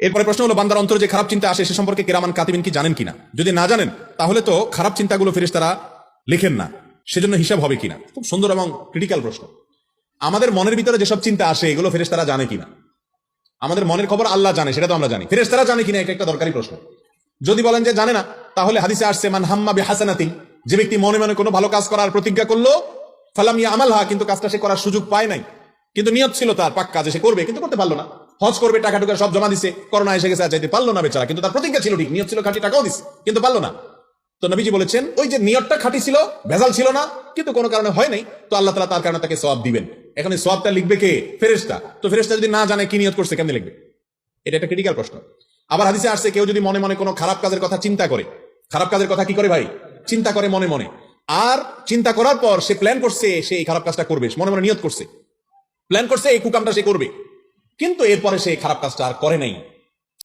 এরপরে প্রশ্ন হলো, বান্দার অন্তরে যে খারাপ চিন্তা আসে সে সম্পর্কে কিরামান কাতিবিন কি জানেন কিনা? যদি না জানেন তাহলে তো খারাপ চিন্তাগুলো ফেরেশতারা লিখেন না, সেজন্য হিসাব হবে কিনা? খুব সুন্দর এবং ক্রিটিক্যাল প্রশ্ন। আমাদের মনের ভিতরে যেসব চিন্তা আসে এগুলো ফেরেশতারা জানে কিনা? আমাদের মনের খবর আল্লাহ জানে, সেটা তো আমরা জানি। ফেরেশতারা জানে কিনা এটা একটা দরকারি প্রশ্ন। যদি বলেন যে জানে না, তাহলে হাদিসে আসছে মান হাম্মা বিহাসানাতিন, যে ব্যক্তি মনে মনে কোনো ভালো কাজ করার প্রতিজ্ঞা করলো, ফালাম ইয়ামালহা, কিন্তু কাজটা সে করার সুযোগ পায় নাই, কিন্তু নিয়ত ছিল তার পাক্কা যে সে করবে, কিন্তু করতে পারলো না। হজ করবে, টাকা টুকা সব জমা দিছে, করোনা এসে গেছে, চাইতে পারলো না বেচারা, কিন্তু তার প্রতিজ্ঞা ছিল ঠিক, নিয়ত ছিল খাঁটি, টাকাও দিছে, কিন্তু পারলো না। তো নবীজি বলেছেন ওই যে নিয়তটা খাঁটি ছিল, ভেজাল ছিল না, কিন্তু কোনো কারণে হয় নাই, তো আল্লাহ তাআলা তার কারণে তাকে সওয়াব দিবেন। এখন এই সওয়াবটা লিখবে কে? ফেরেশতা। তো ফেরেশতা যদি না জানে কি নিয়ত করছে, কেমনে লিখবে? এটা একটা ক্রিটিক্যাল প্রশ্ন। আবার হাদিসে আসছে কেউ যদি মনে মনে কোনো খারাপ কাজের কথা চিন্তা করে, খারাপ কাজের কথা কি করে ভাই? চিন্তা করে মনে মনে, আর চিন্তা করার পর সে প্ল্যান করছে সে এই খারাপ কাজটা করবে, মনে মনে নিয়ত করছে, প্ল্যান করছে এই কুকামটা সে করবে, কিন্তু এরপরে সে খারাপ কাজটা আর করে নাই,